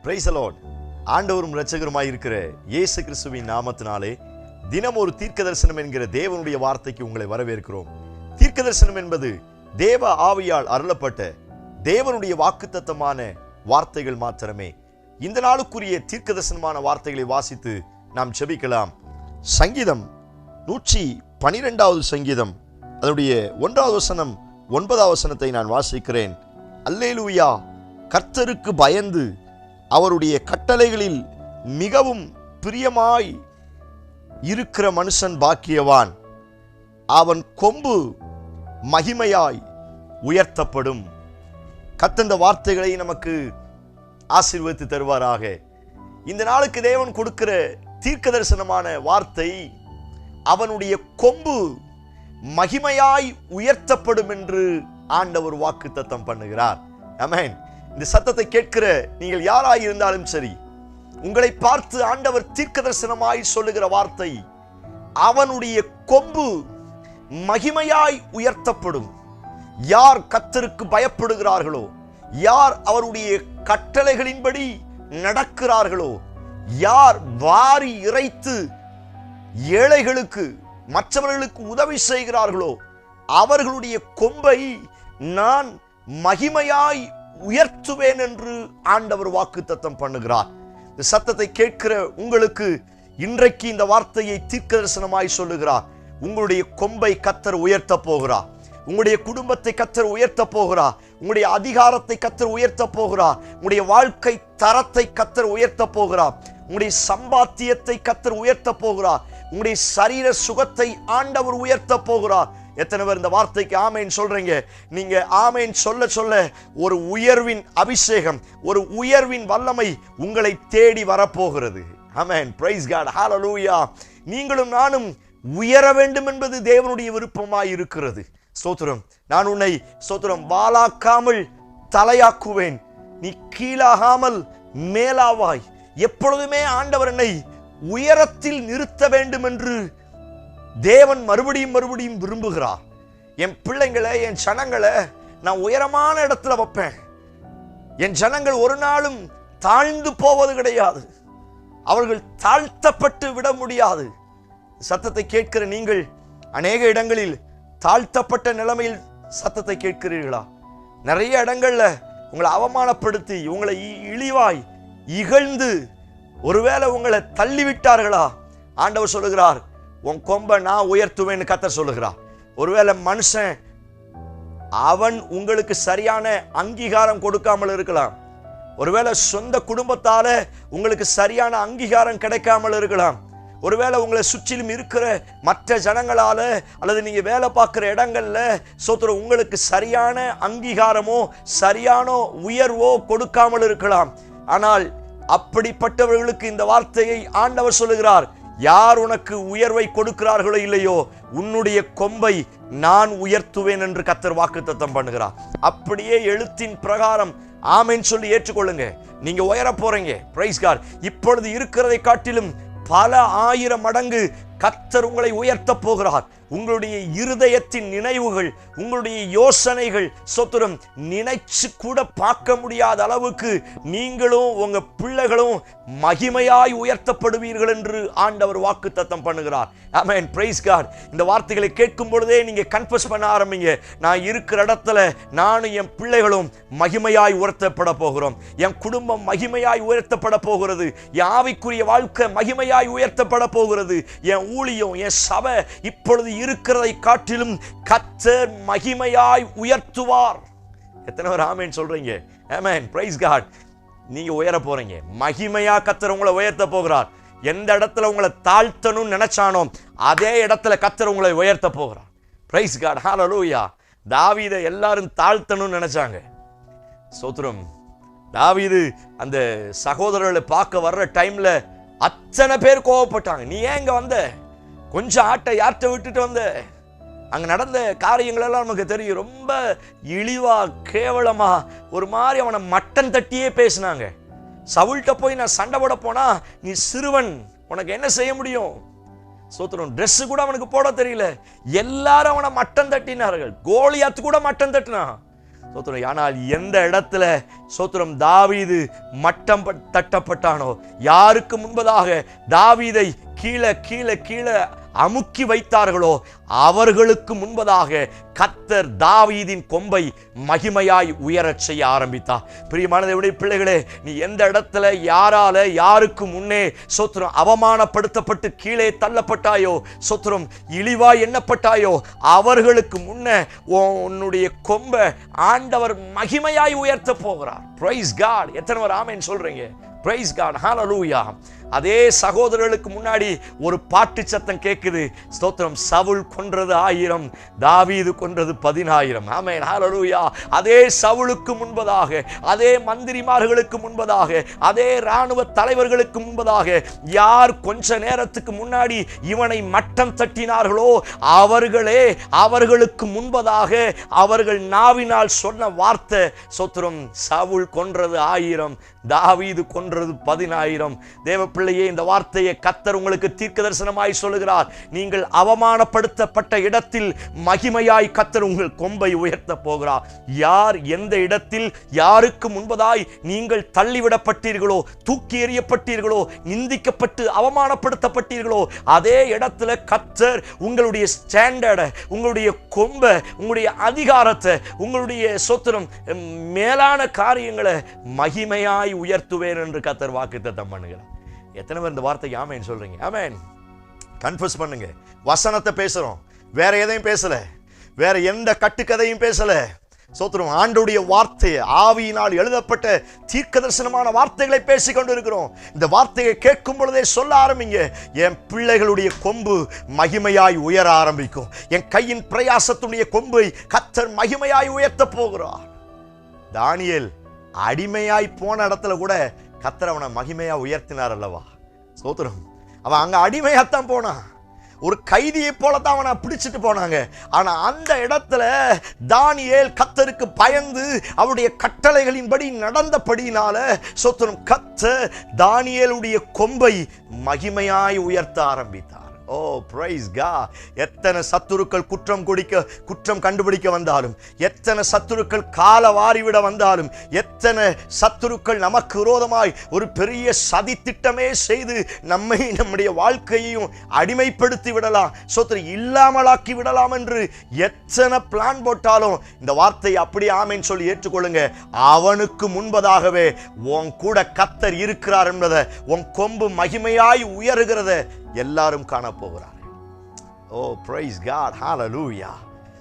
Price the Lord. ஆண்டவரும் இரட்சகருமாய் இருக்கிற இயேசு கிறிஸ்துவின் நாமத்தினாலே தினம் ஒரு தீர்க்க தரிசனம் என்கிற தேவனுடைய வார்த்தைக்கு உங்களை வரவேற்கிறோம். தீர்க்க தரிசனம் என்பது தேவ ஆவியால் அருளப்பட்ட தேவனுடைய வாக்குத்தத்தமான வார்த்தைகள் மாத்திரமே. இந்த நாளுக்குரிய தீர்க்க தரிசனமான வார்த்தைகளை வாசித்து நாம் ஜெபிக்கலாம். சங்கீதம் 112வது சங்கீதம் அதனுடைய 1வது வசனம் 9வது வசனத்தை நான் வாசிக்கிறேன். அல்லேலூயா, கர்த்தருக்கு பயந்து அவருடைய கட்டளைகளில் மிகவும் பிரியமாய் இருக்கிற மனுஷன் பாக்கியவான், அவன் கொம்பு மகிமையாய் உயர்த்தப்படும். கர்த்தர் வார்த்தைகளை நமக்கு ஆசீர்வதித்து தருவாராக. இந்த நாளுக்கு தேவன் கொடுக்கிற தீர்க்க தரிசனமான வார்த்தை, அவனுடைய கொம்பு மகிமையாய் உயர்த்தப்படும் என்று ஆண்டவர் வாக்குத்தத்தம் பண்ணுகிறார். ஆமென். இந்த சத்தத்தை கேட்கிற நீங்கள் யாராய் இருந்தாலும் சரி, உங்களை பார்த்து ஆண்டவர் தீர்க்க தரிசனமாய் சொல்லுகிற வார்த்தை, அவனுடைய கொம்பு மகிமையாய் உயர்த்தப்படும். யார் கர்த்தருக்கு பயப்படுகிறார்களோ, யார் அவருடைய கட்டளைகளின்படி நடக்கிறார்களோ, யார் வாரி இறைத்து ஏழைகளுக்கு மற்றவர்களுக்கு உதவி செய்கிறார்களோ, அவர்களுடைய கொம்பை நான் மகிமையாய் உயர்த்துவேன் என்று ஆண்டவர் வாக்குத்தத்தம் பண்ணுகிறார். இந்த சத்தத்தை கேட்கிற உங்களுக்கு இன்றைக்கு இந்த வார்த்தையை தீர்க்க தரிசனமாய் சொல்லுகிறார். உங்களுடைய கொம்பை கர்த்தர் உயர்த்த போகிறார். உங்களுடைய குடும்பத்தை கர்த்தர் உயர்த்த போகிறார். உங்களுடைய அதிகாரத்தை கர்த்தர் உயர்த்த போகிறார். உங்களுடைய வாழ்க்கை தரத்தை கர்த்தர் உயர்த்த போகிறார். உங்களுடைய சம்பாத்தியத்தை கர்த்தர் உயர்த்த போகிறார். உங்களுடைய சரீர சுகத்தை ஆண்டவர் உயர்த்த போகிறார். எத்தனை பேர் இந்த வார்த்தைக்கு ஆமேன் சொல்றீங்க? நீங்க ஆமேன் சொல்ல சொல்ல ஒரு உயர்வின் அபிஷேகம், ஒரு உயர்வின் வல்லமை உங்களை தேடி வரப்போகிறது. ஆமென். Praise God. ஹalleluya. நீங்களும் நானும் உயர வேண்டும் என்பது தேவனுடைய விருப்பமாய் இருக்கிறது. ஸ்தோத்திரம். நான் உன்னை ஸ்தோத்திரம் வாளாக்காமல் தலையாக்குவேன், நீ கீழாகாமல் மேலாவாய். எப்பொழுதுமே ஆண்டவர் என்னை உயரத்தில் நிறுத்த வேண்டும் என்று தேவன் மறுபடியும் விரும்புகிறார். என் பிள்ளைங்களை, என் ஜனங்களை நான் உயரமான இடத்துல வைப்பேன். என் ஜனங்கள் ஒரு நாளும் தாழ்ந்து போவது கிடையாது. அவர்கள் தாழ்த்தப்பட்டு விட முடியாது. சத்தத்தை கேட்கிற நீங்கள் அநேக இடங்களில் தாழ்த்தப்பட்ட நிலைமையில் சத்தத்தை கேட்கிறீர்களா? நிறைய இடங்கள்ல உங்களை அவமானப்படுத்தி, உங்களை இழிவாய் இகழ்ந்து ஒருவேளை உங்களை தள்ளிவிட்டார்களா? ஆண்டவர் சொல்லுகிறார், உன் கொம்பை நான் உயர்த்துவேன்னு கர்த்தர் சொல்லுகிறார். ஒருவேளை மனுஷன் அவன் உங்களுக்கு சரியான அங்கீகாரம் கொடுக்காமல் இருக்கலாம். ஒருவேளை சொந்த குடும்பத்தால உங்களுக்கு சரியான அங்கீகாரம் கிடைக்காமல் இருக்கலாம். ஒருவேளை உங்களை சுற்றிலும் இருக்கிற மற்ற ஜனங்களால அல்லது நீங்க வேலை பார்க்கிற இடங்கள்ல சோத்திரம் உங்களுக்கு சரியான அங்கீகாரமோ சரியான உயர்வோ கொடுக்காமல் இருக்கலாம். ஆனால் அப்படிப்பட்டவர்களுக்கு இந்த வார்த்தையை ஆண்டவர் சொல்லுகிறார், யார் உனக்கு உயர்வை கொடுக்கிறார்களோ இல்லையோ, உன்னுடைய கொம்பை நான் உயர்த்துவேன் என்று கர்த்தர் வாக்குத்தத்தம் பண்ணுகிறார். அப்படியே எழுத்தின் பிரகாரம் ஆமென் சொல்லி ஏற்றுக்கொள்ளுங்க. நீங்க உயர போறீங்க. Praise God. இப்பொழுது இருக்கிறதை காட்டிலும் பல 1000 மடங்கு கர்த்தர் உங்களை உயர்த்த போகிறார். உங்களுடைய இருதயத்தின் நினைவுகள், உங்களுடைய யோசனைகள் சோத்திரம் நினைச்சு கூட பார்க்க முடியாத அளவுக்கு நீங்களும் உங்க பிள்ளைகளும் மகிமையாய் உயர்த்தப்படுவீர்கள் என்று ஆண்டவர் வாக்குத்தத்தம் பண்ணுகிறார். ஆமென். Praise God. இந்த வார்த்தைகளை கேட்கும் பொழுதே நீங்க கன்ஃபஸ் பண்ண ஆரம்பிங்க. நான் இருக்கிற இடத்துல நானும் என் பிள்ளைகளும் மகிமையாய் உயர்த்தப்பட போகிறோம். என் குடும்பம் மகிமையாய் உயர்த்தப்பட போகிறது. என் ஆவிக்குரிய வாழ்க்கை மகிமையாய் உயர்த்தப்பட போகிறது. என் ஊழியம், என் சபை இப்பொழுது இருக்கிறதை காட்டிலும் கர்த்தர் மகிமையாய் உயர்த்துவார். எத்தனை பேர் ஆமென் சொல்றீங்க? ஆமென். Praise God. நீங்க உயர போறீங்க. மகிமையா கர்த்தர் உங்களை உயர்த்த போகிறார். எந்த இடத்துல உங்களை தாழ்த்தணும்னு நினைச்சானோ அதே இடத்துல கர்த்தர் உங்களை உயர்த்த போகிறார். Praise God. ஹalleluya. தாவீதை எல்லாரும் தாழ்த்தணும்னு நினைச்சாங்க. ஸ்தோத்திரம். தாவீது அந்த சகோதரர்களை பார்க்க வர்ற டைம்ல அத்தனை பேர் கோவப்பட்டாங்க. நீ ஏன் இங்க வந்த? கொஞ்சம் ஆட்டை யார்கிட்ட விட்டுட்டு வந்த? அங்க நடந்த காரியங்கள் எல்லாம் நமக்கு தெரியும். ரொம்ப இழிவா கேவலமா ஒரு மாதிரி அவனை மட்டன் தட்டியே பேசினாங்க. சவுல்கிட்ட போய் நான் சண்டை போட போனா, நீ சிறுவன், உனக்கு என்ன செய்ய முடியும்? சோத்திரம். ட்ரெஸ் கூட அவனுக்கு போட தெரியல. எல்லாரும் அவனை மட்டன் தட்டினார்கள். கோலியாத்து கூட மட்டன் தட்டினான். ஸ்தோத்திரம். ஆனால் எந்த இடத்துல ஸ்தோத்திரம் தாவீது மட்டம் தட்டப்பட்டானோ, யாருக்கு முன்பதாக தாவீதை கீழே கீழே கீழே அமுக்கி வைத்தார்களோ, அவர்களுக்கு முன்பதாக கர்த்தர் தாவீதின் கொம்பை மகிமையாய் உயரச் செய்ய ஆரம்பித்தார். பிரியமான தேவனுடைய பிள்ளைகளே, நீ எந்த இடத்துல யாரால யாருக்கு முன்னே ஸ்தோத்திரம் அவமானப்படுத்தப்பட்டு கீழே தள்ளப்பட்டாயோ, ஸ்தோத்திரம் இழிவாய் எண்ணப்பட்டாயோ, அவர்களுக்கு முன்னே உன்னுடைய கொம்பை ஆண்டவர் மகிமையாய் உயர்த்த போகிறார். Praise God. எத்தனை பேர் ஆமென் சொல்றீங்க? Praise God. ஹல்லேலூயா. அதே சகோதரர்களுக்கு முன்னாடி ஒரு பாட்டு சத்தம் கேட்குது. ஸ்தோத்திரம். சவுல் கொன்றது 1000, தாவீது கொன்றது 10000. ஆமென். ஹல்லேலூயா. அதே சவுலுக்கு முன்பதாக, அதே மந்திரிமார்களுக்கு முன்பதாக, அதே இராணுவ தலைவர்களுக்கு முன்பதாக யார் கொஞ்ச நேரத்துக்கு முன்னாடி இவனை மட்டம் தட்டினார்களோ, அவர்களே அவர்களுக்கு முன்பதாக அவர்கள் நாவினால் சொன்ன வார்த்தை, ஸ்தோத்திரம், சவுல் கொன்றது 1000, தாவீது கொன்றது 10000. தேவ பிள்ளையே, இந்த வார்த்தையை கர்த்தர் உங்களுக்கு தீர்க்க தரிசனமாய் சொல்லுகிறார். நீங்கள் அவமானப்படுத்தப்பட்ட இடத்தில் மகிமையாய் கர்த்தர் உங்கள் கொம்பை உயர்த்த போகிறார். யார் எந்த இடத்தில் யாருக்கு முன்பதாய் நீங்கள் தள்ளிவிடப்பட்டீர்களோ, தூக்கி எறியப்பட்டீர்களோ, நிந்திக்கப்பட்டு அவமானப்படுத்தப்பட்டீர்களோ, அதே இடத்துல கர்த்தர் உங்களுடைய ஸ்டாண்டர்டை, உங்களுடைய கொம்பை, உங்களுடைய அதிகாரத்தை, உங்களுடைய சொத்திரம் மேலான காரியங்களை மகிமையாய் உயர்த்துவேன் என்று கர்த்தர் வாக்குத்தத்தம் பண்ணுகிறார். எத்தனை பேர் இந்த வார்த்தைக்கு ஆமென் சொல்றீங்க? ஆமென். கன்ஃபஸ் பண்ணுங்க. வசனத்தை பேசுறோம், வேற எதையும் பேசல, வேற எந்த கட்டுக்கதையும் பேசல. ஸ்தோத்திரம். ஆண்டவருடைய வார்த்தையை, ஆவியினால் எழுதப்பட்ட தீர்க்க தரிசனமான வார்த்தைகளை பேசிக் கொண்டிருக்கிறோம். இந்த வார்த்தையை கேட்கும் பொழுதே சொல்ல ஆரம்பிங்க, என் பிள்ளைகளுடைய கொம்பு மகிமையாய் உயர ஆரம்பிக்கும். என் கையின் பிரயாசத்துடைய கொம்பை கர்த்தர் மகிமையாய் உயர்த்த போகிறார். தானியேல் அடிமையாய் போன இடத்துல கூட கர்த்தர் அவனை மகிமையா உயர்த்தினார் அல்லவா? ஸ்தோத்திரம். அவன் அங்க அடிமையாத்தான் போனான், ஒரு கைதியை போலத்தான் அவனை பிடிச்சிட்டு போனாங்க. ஆனா அந்த இடத்துல தானியேல் கர்த்தருக்கு பயந்து அவருடைய கட்டளைகளின்படி நடந்தபடியினால ஸ்தோத்திரம், கர்த்தர் தானியேலுடைய கொம்பை மகிமையாய் உயர்த்த ஆரம்பித்தார். ஓ பிரைஸ் காட். எத்தனை சத்துருக்கள் குற்றம் கண்டுபிடிக்க வந்தாலும், எத்தனை சத்துருக்கள் கால வாரிவிட வந்தாலும், எத்தனை சத்துருக்கள் நமக்கு விரோதமாய் ஒரு பெரிய சதி திட்டமே செய்து நம்முடைய வாழ்க்கையையும் அடிமைப்படுத்தி விடலாம், சோத்திரம் இல்லாமலாக்கி விடலாம் என்று எத்தனை பிளான் போட்டாலும், இந்த வார்த்தையை அப்படியே ஆமென் சொல்லி ஏற்றுக்கொள்ளுங்க. அவனுக்கு முன்பதாகவே உன் கூட கர்த்தர் இருக்கிறார் என்பதை, உன் கொம்பு மகிமையாய் உயருகிறத எல்லாரும் காண போகிறார்கள். ஓ பிரைஸ் காட். ஹல்லேலூயா.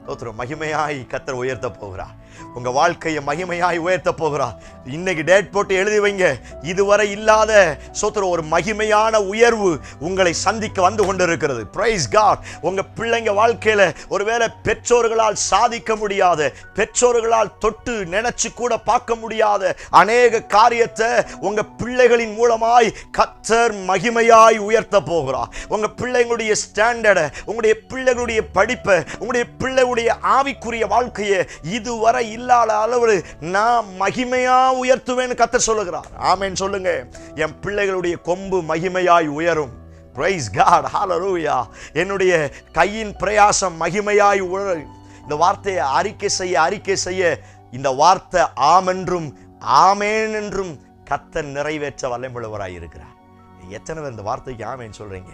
ஸ்தோத்திரம். மகிமையாய் கர்த்தர் உயர்த்த போகிறார். உங்க வாழ்க்கையை மகிமையாய் உயர்த்த போகிறார். இன்னைக்கு டேட் போட்டு எழுதி வைங்க. இதுவரை இல்லாத ஸ்தோத்திரம் ஒரு மகிமையான உயர்வு உங்களை சந்திக்க வந்து கொண்டிருக்கிறது. Praise God. உங்க பிள்ளைங்க வாழ்க்கையில ஒருவேளை பெற்றோர்களால் சாதிக்க முடியாத, பெற்றோர்களால் தொட்டு நினைச்சு கூட பார்க்க முடியாத அநேக காரியத்தை உங்க பிள்ளைகளின் மூலமாய் கர்த்தர் மகிமையாய் உயர்த்த போகிறார். உங்க பிள்ளைங்களுடைய ஸ்டாண்டர்டை, உங்களுடைய பிள்ளைகளுடைய படிப்பை, உங்களுடைய பிள்ளைகளுடைய ஆவிக்குரிய வாழ்க்கையை இதுவரை இல்லாத அளவு நான் மகிமையா உயர்த்துவேன் கர்த்தர் சொல்லுகிறார். ஆமென் சொல்லுங்க. என் பிள்ளைகளுடைய கொம்பு மகிமையாய் உயரும். Praise God. ஹல்லேலூயா. என்னுடைய கையின் பிரயாசம் மகிமையாய் உயரும். இந்த வார்த்தையை அறிக்கை செய்ய இந்த வார்த்தை ஆம் என்றும் ஆமேன் என்றும் கர்த்தர் நிறைவேற்ற வல்லமையுள்ளவராய் இருக்கிறார். எத்தனை பேர் இந்த வார்த்தைக்கு ஆமேன் சொல்றீங்க?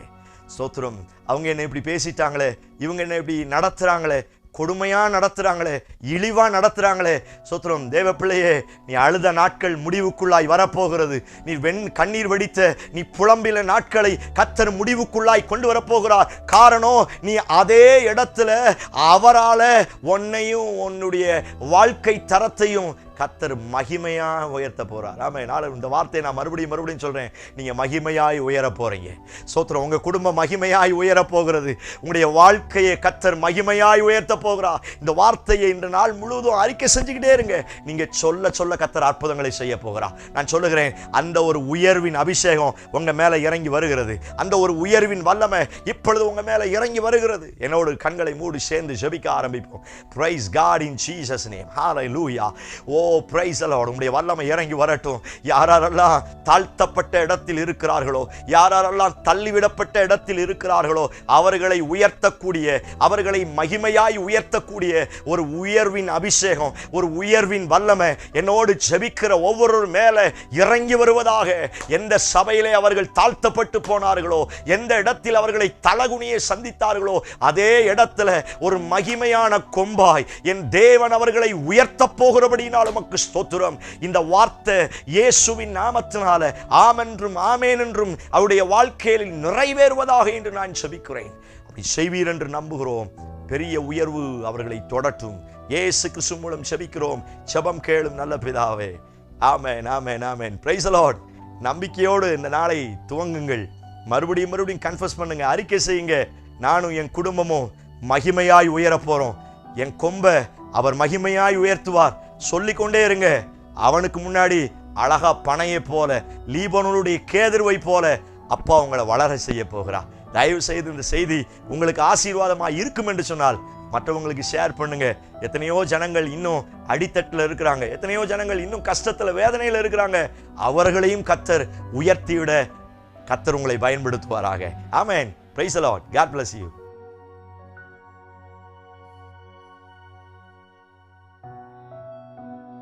ஸ்தோத்திரம். அவங்க என்ன இப்படி பேசிட்டாங்களே, இவங்க என்ன இப்படி நடத்துறாங்களே, கொடுமையா நடத்துறாங்களே, இழிவா நடத்துறாங்களே. ஸ்தோத்திரம். தேவ பிள்ளையே, நீ அழுத நாட்கள் முடிவுக்குள்ளாய் வரப்போகிறது. நீ கண்ணீர் வடித்த, நீ புலம்பில நாட்களை கர்த்தர் முடிவுக்குள்ளாய் கொண்டு வரப்போகிறார். காரணம், நீ அதே இடத்துல அவரால உன்னையும் உன்னுடைய வாழ்க்கை தரத்தையும் கர்த்தர் மகிமையா உயர்த்த போறார். ஆமென். இந்த வார்த்தையை நான் மறுபடியும் சொல்றேன். நீங்க மகிமையாய் உயர போறீங்க. ஸ்தோத்திரம். உங்க குடும்பம் மகிமையாய் உயர போகிறது. உங்களுடைய வாழ்க்கையை கர்த்தர் மகிமையாய் உயர்த்த போகிறார். இந்த வார்த்தையை இன்று நாள் முழுவதும் அறிக்கை செஞ்சுக்கிட்டே இருங்க. நீங்க சொல்ல சொல்ல கர்த்தர் அற்புதங்களை செய்ய போகிறார். நான் சொல்லுகிறேன், அந்த ஒரு உயர்வின் அபிஷேகம் உங்க மேல இறங்கி வருகிறது. அந்த ஒரு உயர்வின் வல்லமை இப்பொழுது உங்க மேல இறங்கி வருகிறது. என்னோடு கண்களை மூடி சேர்ந்து ஜெபிக்க ஆரம்பிப்போம். Praise God in Jesus name. Hallelujah. Oh praise the Lord. உம்முடைய வல்லமை இறங்கி வரட்டும். யாரெல்லாம் தாழ்த்தப்பட்ட இடத்தில் இருக்கிறார்களோ, யாரெல்லாம் தள்ளிவிடப்பட்ட இடத்தில் இருக்கிறார்களோ, அவர்களை உயர்த்தக்கூடிய, அவர்களை மகிமையாய் உயர்த்தக்கூடிய ஒரு உயர்வின் அபிஷேகம், ஒரு உயர்வின் வல்லமை என்னோடு ஜெபிக்கிற ஒவ்வொரு மேல இறங்கி வருவதாக. எந்த சபையிலே அவர்கள் தாழ்த்தப்பட்டு போனார்களோ, எந்த இடத்தில் அவர்களை தலகுனியை சந்தித்தார்களோ, அதே இடத்துல ஒரு மகிமையான கொம்பாய் என் தேவன் அவர்களை உயர்த்த போகிறபடியினால் உமக்கு ஸ்தோத்திரம். இந்த வார்த்தை இயேசுவின் நாமத்தினால ஆமென்றும் ஆமென் என்றும் அவருடைய வாழ்க்கையில் நிறைவேறுவதாக என்று நான் ஜெபிக்கிறேன். அப்படி செய்வீர் என்று நம்புகிறோம். பெரிய உயர்வு அவர்களை தொடட்டும். இயேசு கிறிஸ்து மூலம் ஜெபிக்கிறோம். ஜெபம் கேளும் நல்ல பிதாவே. ஆமென், ஆமென், ஆமென். Praise the Lord. நம்பிக்கையோடு இந்த நாளை துவங்குங்கள். மறுபடியும் கன்ஃபஸ் பண்ணுங்க, அறிக்கை செய்யுங்க. நானும் என் குடும்பமும் மகிமையாய் உயர போறோம். என் கொம்பை அவர் மகிமையாய் உயர்த்துவார். சொல்லிக்கொண்டே இருங்க. அவனுக்கு முன்னாடி அழகா பனையை போல, லீபனோனுடைய கேதுருவை போல அப்பா உங்களை வளர செய்ய போகிறார். தயவு செய்து இந்த செய்தி உங்களுக்கு ஆசீர்வாதமா இருக்கும் என்று சொன்னால் மற்றவங்களுக்கு ஷேர் பண்ணுங்க. எத்தனையோ ஜனங்கள் இன்னும் அடித்தட்டில் இருக்கிறாங்க, எத்தனையோ ஜனங்கள் இன்னும் கஷ்டத்துல வேதனையில் இருக்கிறாங்க. அவர்களையும் கர்த்தர் உயர்த்திவிட கர்த்தர் உங்களை பயன்படுத்துவாராக. ஆமென். Praise the Lord. God bless you.